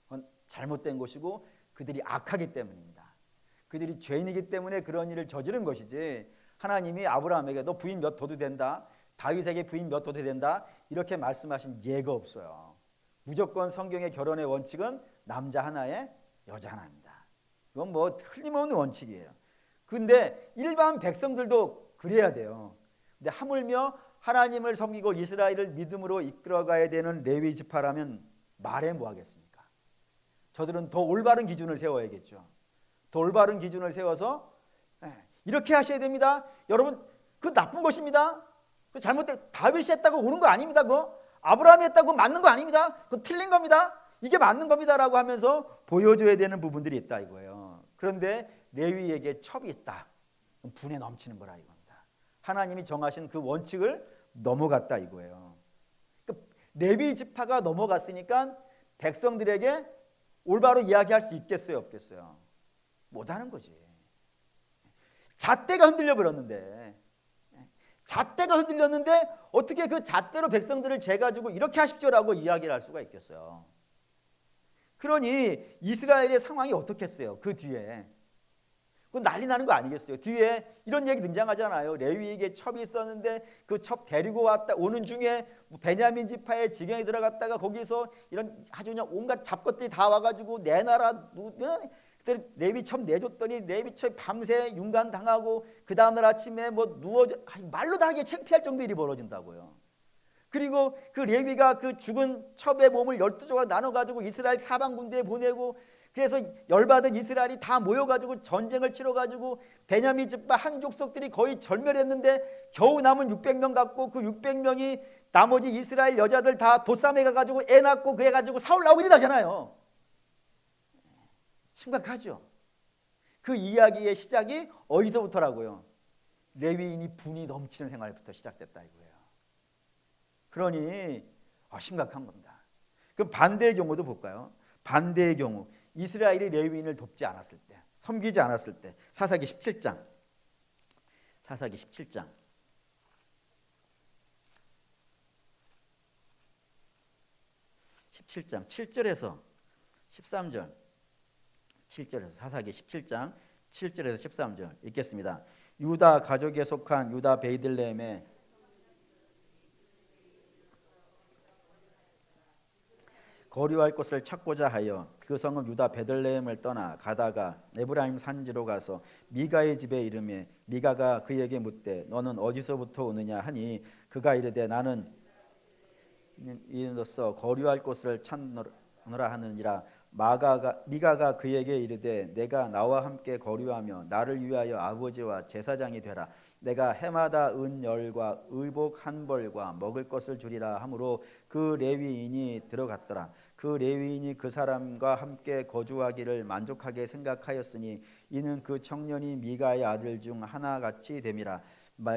그건 잘못된 것이고 그들이 악하기 때문입니다. 그들이 죄인이기 때문에 그런 일을 저지른 것이지 하나님이 아브라함에게 너 부인 몇 둬도 된다. 다윗에게 부인 몇 둬도 된다. 이렇게 말씀하신 예가 없어요. 무조건 성경의 결혼의 원칙은 남자 하나에 여자 하나입니다. 이건 뭐 틀림없는 원칙이에요. 근데 일반 백성들도 그래야 돼요. 근데 하물며 하나님을 섬기고 이스라엘을 믿음으로 이끌어가야 되는 레위 지파라면 말해 뭐 하겠습니까? 저들은 더 올바른 기준을 세워야겠죠. 더 올바른 기준을 세워서 이렇게 하셔야 됩니다. 여러분 그 나쁜 것입니다. 그 잘못된 다윗이 했다고 옳은 거 아닙니다. 그거 아브라함이 했다고 맞는 거 아닙니다. 그거 틀린 겁니다. 이게 맞는 겁니다라고 하면서 보여줘야 되는 부분들이 있다 이거예요. 그런데 레위에게 첩이 있다. 분에 넘치는 거라 이겁니다. 하나님이 정하신 그 원칙을 넘어갔다 이거예요. 그러니까 레위 지파가 넘어갔으니까 백성들에게 올바로 이야기할 수 있겠어요, 없겠어요? 못하는 거지. 잣대가 흔들려 버렸는데, 잣대가 흔들렸는데 어떻게 그 잣대로 백성들을 재가지고 이렇게 하십시오라고 이야기를 할 수가 있겠어요? 그러니 이스라엘의 상황이 어떻겠어요? 그 뒤에 그건 난리 나는 거 아니겠어요? 뒤에 이런 얘기 등장하잖아요. 레위에게 첩이 있었는데 그 첩 데리고 왔다 오는 중에 베냐민 지파의 지경에 들어갔다가 거기서 이런 아주 그냥 온갖 잡것들이 다 와가지고 내놔라. 그때 레위 첩 내줬더니 레위 첩이 밤새 윤관 당하고 그 다음날 아침에 뭐 누워져 말로 다 하기에 창피할 정도 일이 벌어진다고요. 그리고 그 레위가 그 죽은 첩의 몸을 12조각 나눠가지고 이스라엘 사방 군대에 보내고 그래서 열받은 이스라엘이 다 모여가지고 전쟁을 치러가지고 베냐민 지파 한 족속들이 거의 절멸했는데 겨우 남은 600명 갖고 그 600명이 나머지 이스라엘 여자들 다 도쌈에 가가지고 애 낳고 그 해가지고 사울 나오고 이러잖아요. 심각하죠. 그 이야기의 시작이 어디서부터라고요? 레위인이 분이 넘치는 생활부터 시작됐다 이거예요. 그러니 심각한 겁니다. 그럼 반대의 경우도 볼까요? 반대의 경우 이스라엘이 레위인을 돕지 않았을 때, 섬기지 않았을 때, 사사기 17장 7절에서 13절 7절에서 사사기 17장 7절에서 13절 읽겠습니다. 유다 가족에 속한 유다 베들레헴에 거류할 곳을 찾고자 하여 그 성읍 유다 베들레헴을 떠나 가다가 에브라임 산지로 가서 미가의 집에 이르매 미가가 그에게 묻되 너는 어디서부터 오느냐 하니 그가 이르되 나는 이로써 거류할 곳을 찾노라 하느니라. 미가가 그에게 이르되 내가 나와 함께 거류하며 나를 위하여 아버지와 제사장이 되라. 내가 해마다 은열과 의복 한 벌과 먹을 것을 주리라 하므로 그 레위인이 들어갔더라. 그 레위인이 그 사람과 함께 거주하기를 만족하게 생각하였으니 이는 그 청년이 미가의 아들 중 하나같이 됨이라.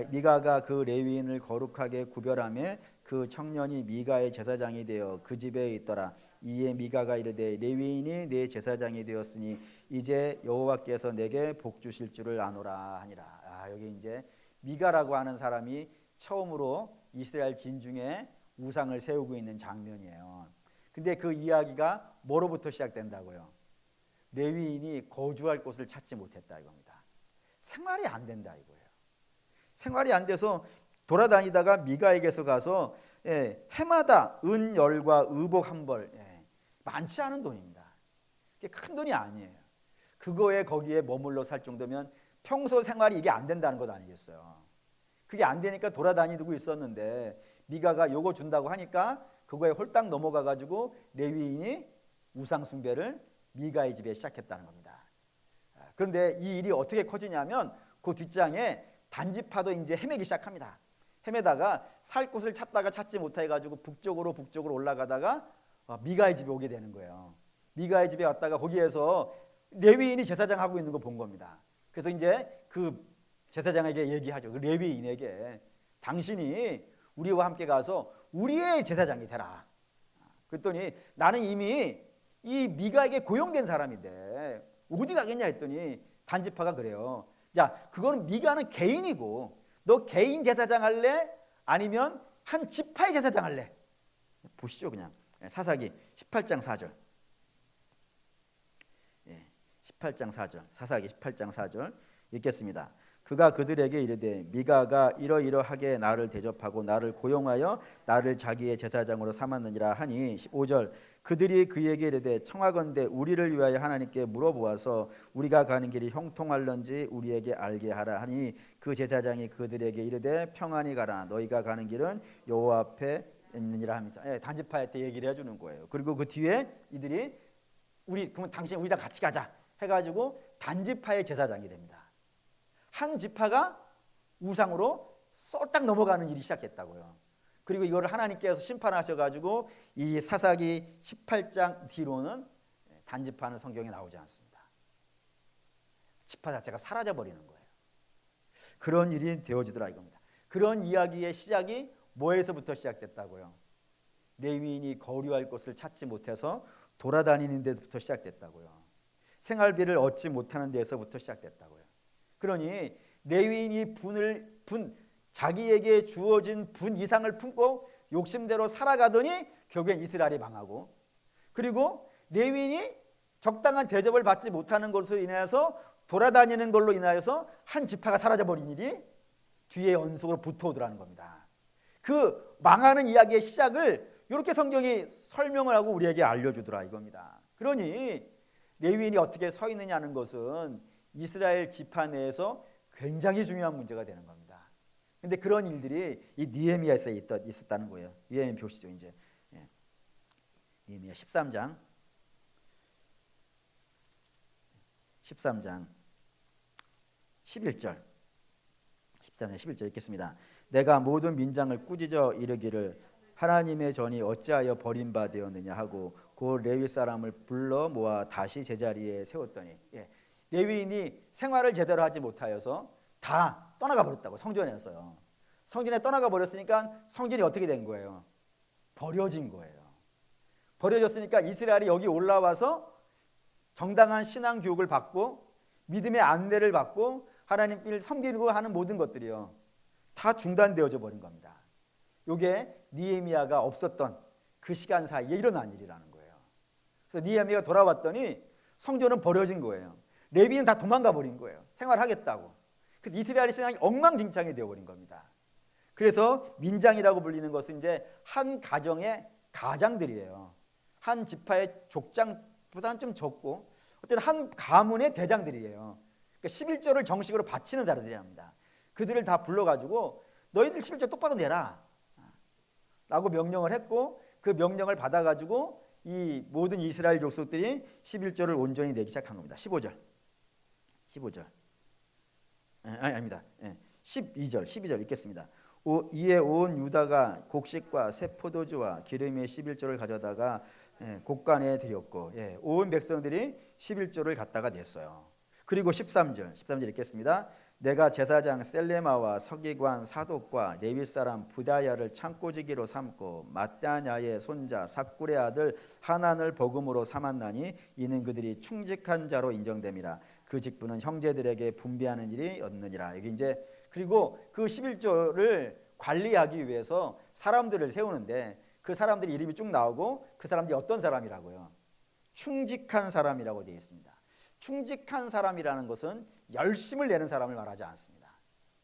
미가가 그 레위인을 거룩하게 구별하며 그 청년이 미가의 제사장이 되어 그 집에 있더라. 이에 미가가 이르되 레위인이 내 제사장이 되었으니 이제 여호와께서 내게 복 주실 줄을 아노라 하니라. 여기 이제 미가라고 하는 사람이 처음으로 이스라엘 진중에 우상을 세우고 있는 장면이에요. 근데 그 이야기가 뭐로부터 시작된다고요? 레위인이 거주할 곳을 찾지 못했다 이겁니다. 생활이 안 된다 이거예요. 생활이 안 돼서 돌아다니다가 미가에게서 가서 해마다 은열과 의복 한 벌, 많지 않은 돈입니다. 큰 돈이 아니에요. 그거에 거기에 머물러 살 정도면 평소 생활이 이게 안 된다는 것 아니겠어요. 그게 안 되니까 돌아다니고 있었는데 미가가 요거 준다고 하니까 그거에 홀딱 넘어가 가지고 레위인이 우상 숭배를 미가의 집에 시작했다는 겁니다. 그런데 이 일이 어떻게 커지냐면 그 뒷장에 단지파도 이제 헤매기 시작합니다. 헤매다가 살 곳을 찾다가 찾지 못해 가지고 북쪽으로 올라가다가 미가의 집에 오게 되는 거예요. 미가의 집에 왔다가 거기에서 레위인이 제사장 하고 있는 거 본 겁니다. 그래서 이제 그 제사장에게 얘기하죠. 그 레위인에게 당신이 우리와 함께 가서 우리의 제사장이 되라. 그랬더니 나는 이미 이 미가에게 고용된 사람인데 어디 가겠냐 했더니 단지파가 그래요. 자, 그거는 미가는 개인이고 너 개인 제사장 할래? 아니면 한 지파의 제사장 할래? 보시죠 그냥. 사사기 18장 4절. 18장 4절. 사사기 18장 4절 읽겠습니다. 그가 그들에게 이르되 미가가 이러이러하게 나를 대접하고 나를 고용하여 나를 자기의 제사장으로 삼았느니라 하니 15절. 그들이 그에게 이르되 청하건대 우리를 위하여 하나님께 물어보아서 우리가 가는 길이 형통할런지 우리에게 알게 하라 하니 그 제사장이 그들에게 이르되 평안히 가라. 너희가 가는 길은 여호와 앞에 있느니라 합니다. 단지파한테 얘기를 해주는 거예요. 그리고 그 뒤에 이들이 그럼 당신 우리랑 같이 가자 해가지고 단지파의 제사장이 됩니다. 한 지파가 우상으로 쏠딱 넘어가는 일이 시작했다고요. 그리고 이거를 하나님께서 심판하셔가지고 이 사사기 18장 뒤로는 단지파는 성경에 나오지 않습니다. 지파 자체가 사라져버리는 거예요. 그런 일이 되어지더라 이겁니다. 그런 이야기의 시작이 뭐에서부터 시작됐다고요? 레위인이 거류할 곳을 찾지 못해서 돌아다니는 데부터 시작됐다고요. 생활비를 얻지 못하는 데서부터 시작됐다고요. 그러니 레위인이 자기에게 주어진 분 이상을 품고 욕심대로 살아가더니 결국엔 이스라엘이 망하고, 그리고 레위인이 적당한 대접을 받지 못하는 것으로 인하여서 돌아다니는 걸로 인하여서 한 지파가 사라져버린 일이 뒤에 연속으로 붙어오더라는 겁니다. 그 망하는 이야기의 시작을 이렇게 성경이 설명을 하고 우리에게 알려주더라 이겁니다. 그러니 레위인이 어떻게 서 있느냐는 것은 이스라엘 지파 내에서 굉장히 중요한 문제가 되는 겁니다. 근데 그런 일들이 이 느헤미야에서 있었다는 거예요. 느헤미야 보시죠. 이제 느헤미야 13장 11절 13장 11절 읽겠습니다. 내가 모든 민장을 꾸짖어 이르기를 하나님의 전이 어찌하여 버림바 되었느냐 하고 그 레위 사람을 불러 모아 다시 제자리에 세웠더니 레위인이 생활을 제대로 하지 못하여서 다 떠나가 버렸다고. 성전에서요. 성전에 떠나가 버렸으니까 성전이 어떻게 된 거예요? 버려진 거예요. 버려졌으니까 이스라엘이 여기 올라와서 정당한 신앙 교육을 받고 믿음의 안내를 받고 하나님을 섬기고 하는 모든 것들이요 다 중단되어져 버린 겁니다. 이게 느헤미야가 없었던 그 시간 사이에 일어난 일이라는 거예요. 그래서 느헤미야가 돌아왔더니 성전은 버려진 거예요. 레위인은 다 도망가 버린 거예요. 생활하겠다고. 그래서 이스라엘 신앙이 엉망진창이 되어버린 겁니다. 그래서 민장이라고 불리는 것은 이제 한 가정의 가장들이에요. 한 지파의 족장보다는 좀 적고 어쨌든 한 가문의 대장들이에요. 그러니까 11조를 정식으로 바치는 자들이라 합니다. 그들을 다 불러가지고 너희들 11조 똑바로 내라 라고 명령을 했고 그 명령을 받아가지고 이 모든 이스라엘 족속들이 11조를 온전히 내기 시작한 겁니다. 15절 아닙니다. 12절 읽겠습니다. 이에 온 유다가 곡식과 새 포도주와 기름의 11조를 가져다가 곡간에 드렸고 온 백성들이 11조를 갖다가 냈어요. 그리고 13절 읽겠습니다. 내가 제사장 셀레마와 서기관 사독과 레위 사람 부다야를 창고지기로 삼고 마따냐의 손자 삭굴의 아들 하난을 버금으로 삼았나니 이는 그들이 충직한 자로 인정됨이라. 그 직분은 형제들에게 분배하는 일이 었느니라. 여기 이제 그리고 그 11조를 관리하기 위해서 사람들을 세우는데 그 사람들이 이름이 쭉 나오고 그 사람들이 어떤 사람이라고요? 충직한 사람이라고 되어 있습니다. 충직한 사람이라는 것은 열심을 내는 사람을 말하지 않습니다.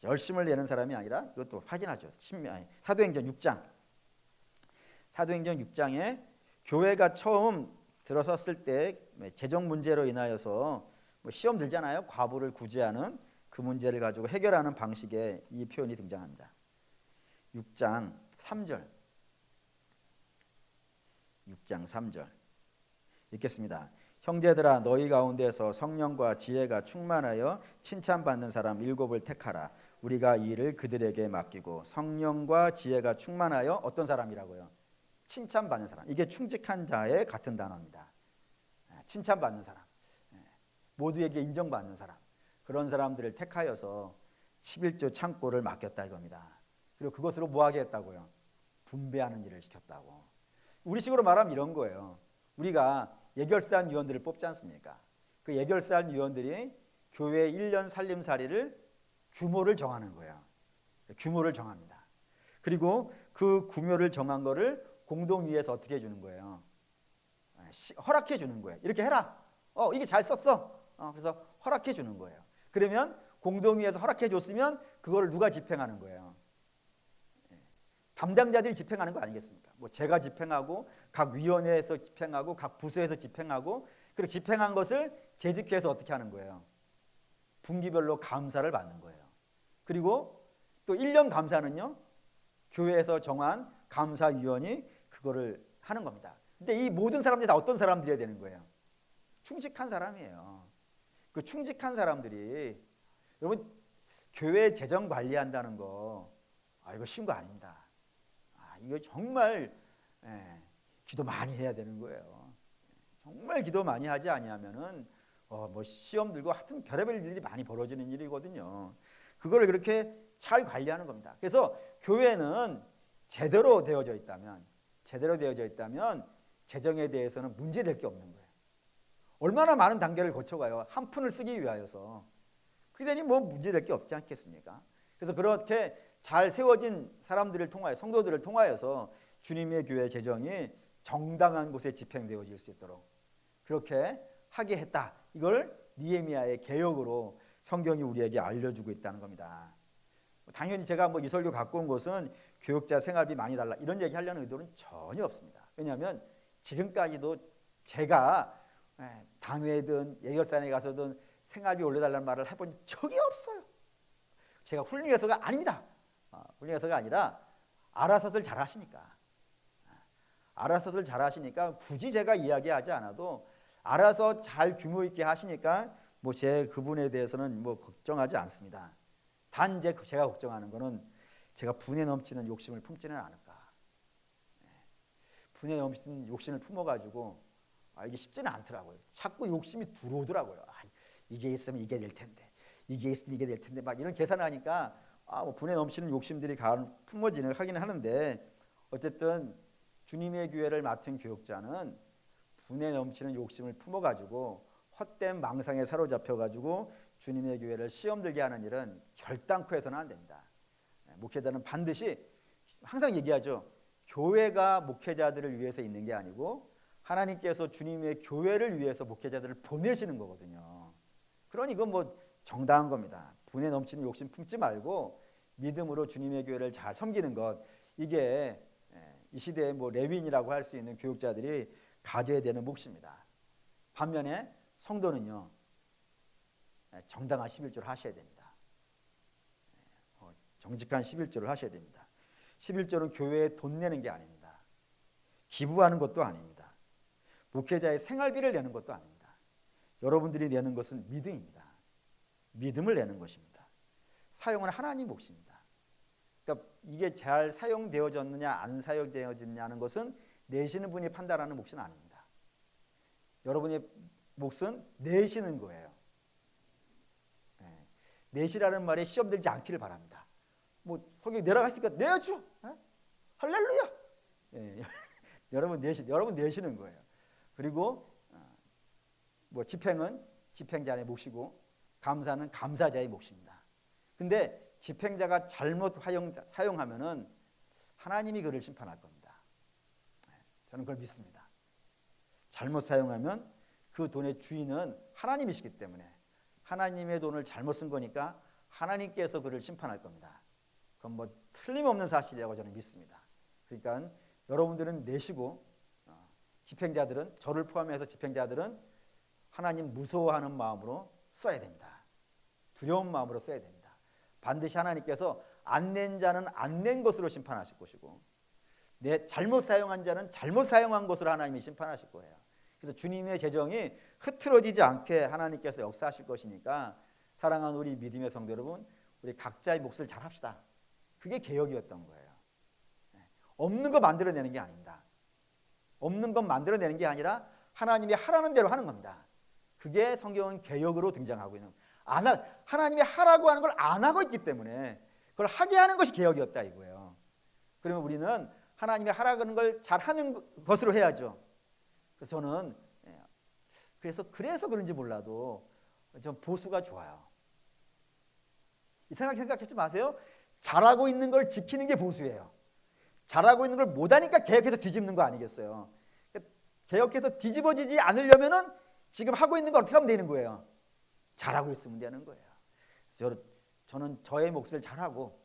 열심을 내는 사람이 아니라 이것도 확인하죠. 사도행전 6장에 교회가 처음 들어섰을 때 재정 문제로 인하여서 시험 들잖아요. 과부를 구제하는 그 문제를 가지고 해결하는 방식의 이 표현이 등장합니다. 6장 3절 읽겠습니다. 형제들아 너희 가운데서 성령과 지혜가 충만하여 칭찬받는 사람 7을 택하라. 우리가 이 일을 그들에게 맡기고. 성령과 지혜가 충만하여 어떤 사람이라고요? 칭찬받는 사람. 이게 충직한 자의 같은 단어입니다. 칭찬받는 사람, 모두에게 인정받는 사람, 그런 사람들을 택하여서 11조 창고를 맡겼다 이겁니다. 그리고 그것으로 뭐 하게 했다고요? 분배하는 일을 시켰다고. 우리식으로 말하면 이런 거예요. 우리가 예결산 위원들을 뽑지 않습니까? 그 예결산 위원들이 교회 1년 살림살이를 규모를 정하는 거예요. 규모를 정합니다. 그리고 그 규모를 정한 거를 공동위에서 어떻게 해주는 거예요? 허락해 주는 거예요. 이렇게 해라. 이게 잘 썼어. 그래서 허락해 주는 거예요. 그러면 공동위에서 허락해 줬으면 그거를 누가 집행하는 거예요? 담당자들이 집행하는 거 아니겠습니까? 뭐 제가 집행하고 각 위원회에서 집행하고 각 부서에서 집행하고 그리고 집행한 것을 재직회에서 어떻게 하는 거예요? 분기별로 감사를 받는 거예요. 그리고 또 1년 감사는요. 교회에서 정한 감사위원이 그거를 하는 겁니다. 근데 이 모든 사람들이 다 어떤 사람들이어야 되는 거예요? 충직한 사람이에요. 그 충직한 사람들이 여러분 교회 재정 관리한다는 거 이거 쉬운 거 아닙니다. 이거 정말 기도 많이 해야 되는 거예요. 정말 기도 많이 하지 아니하면은 뭐 시험 들고 하여튼 별의별 일이 많이 벌어지는 일이거든요. 그걸 그렇게 잘 관리하는 겁니다. 그래서 교회는 제대로 되어져 있다면 재정에 대해서는 문제될 게 없는 거예요. 얼마나 많은 단계를 거쳐가요. 한 푼을 쓰기 위하여서. 그러니 뭐 문제될 게 없지 않겠습니까? 그래서 그렇게 잘 세워진 사람들을 통하여 성도들을 통하여서 주님의 교회 재정이 정당한 곳에 집행되어질 수 있도록 그렇게 하게 했다. 이걸 느헤미야의 개혁으로 성경이 우리에게 알려주고 있다는 겁니다. 당연히 제가 이 설교 갖고 온 것은 교육자 생활비 많이 달라 이런 얘기 하려는 의도는 전혀 없습니다. 왜냐하면 지금까지도 제가 당회든 예결산에 가서든 생활비 올려달라는 말을 해본 적이 없어요. 제가 훌륭해서가 아닙니다. 훌륭해서가 아니라 알아서들 잘하시니까. 알아서들 잘하시니까 굳이 제가 이야기하지 않아도 알아서 잘 규모 있게 하시니까 제 그분에 대해서는 걱정하지 않습니다. 단 이제 제가 걱정하는 거는 제가 분에 넘치는 욕심을 품지는 않을까. 분에 넘치는 욕심을 품어가지고 이게 쉽지는 않더라고요. 자꾸 욕심이 들어오더라고요. 이게 있으면 이게 될 텐데, 이게 있으면 이게 될 텐데 막 이런 계산을 하니까 분에 넘치는 욕심들이 품어지는 하기는 하는데 어쨌든 주님의 교회를 맡은 교육자는 분에 넘치는 욕심을 품어가지고 헛된 망상에 사로잡혀가지고 주님의 교회를 시험 들게 하는 일은 결단코 해서는 안 됩니다. 목회자는 반드시 항상 얘기하죠. 교회가 목회자들을 위해서 있는 게 아니고 하나님께서 주님의 교회를 위해서 목회자들을 보내시는 거거든요. 그러니 이건 정당한 겁니다. 분에 넘치는 욕심 품지 말고 믿음으로 주님의 교회를 잘 섬기는 것, 이게 이 시대의 레위인이라고 할 수 있는 교육자들이 가져야 되는 몫입니다. 반면에 성도는요, 정당한 11조를 하셔야 됩니다. 정직한 11조를 하셔야 됩니다. 11조는 교회에 돈 내는 게 아닙니다. 기부하는 것도 아닙니다. 목회자의 생활비를 내는 것도 아닙니다. 여러분들이 내는 것은 믿음입니다. 믿음을 내는 것입니다. 사용은 하나님 몫입니다. 그러니까 이게 잘 사용되어졌느냐 안 사용되어졌느냐는 것은 내시는 분이 판단하는 몫은 아닙니다. 여러분의 몫은 내시는 거예요. 내시라는 말에 시험 들지 않기를 바랍니다. 성경이 내라고 했으니까 내야죠. 할렐루야. 여러분 내시는 거예요. 그리고 집행은 집행자의 몫이고 감사는 감사자의 몫입니다. 근데 집행자가 잘못 사용하면은 하나님이 그를 심판할 겁니다. 저는 그걸 믿습니다. 잘못 사용하면 그 돈의 주인은 하나님이시기 때문에 하나님의 돈을 잘못 쓴 거니까 하나님께서 그를 심판할 겁니다. 그건 틀림없는 사실이라고 저는 믿습니다. 그러니까 여러분들은 내시고 집행자들은, 저를 포함해서 집행자들은 하나님 무서워하는 마음으로 써야 됩니다. 두려운 마음으로 써야 됩니다. 반드시 하나님께서 안 낸 자는 안 낸 것으로 심판하실 것이고 잘못 사용한 자는 잘못 사용한 것으로 하나님이 심판하실 거예요. 그래서 주님의 재정이 흐트러지지 않게 하나님께서 역사하실 것이니까 사랑하는 우리 믿음의 성도 여러분, 우리 각자의 몫을 잘 합시다. 그게 개혁이었던 거예요. 없는 거 만들어내는 게 아닙니다. 없는 것 만들어내는 게 아니라 하나님이 하라는 대로 하는 겁니다. 그게 성경은 개혁으로 등장하고 있는, 하나님이 하라고 하는 걸 안 하고 있기 때문에 그걸 하게 하는 것이 개혁이었다 이거예요. 그러면 우리는 하나님이 하라고 하는 걸 잘하는 것으로 해야죠. 그래서 저는 그래서 그런지 몰라도 좀 보수가 좋아요. 이 생각하지 마세요. 잘하고 있는 걸 지키는 게 보수예요. 잘하고 있는 걸 못하니까 개혁해서 뒤집는 거 아니겠어요. 개혁해서 뒤집어지지 않으려면은 지금 하고 있는 거 어떻게 하면 되는 거예요. 잘하고 있으면 되는 거예요. 그래서 저는 저의 몫을 잘하고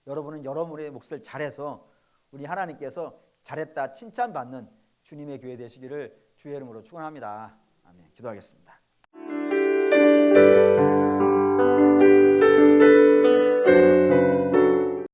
여러분은 여러분의 몫을 잘해서 우리 하나님께서 잘했다 칭찬받는 주님의 교회 되시기를 주의 이름으로 축원합니다. 아멘. 기도하겠습니다.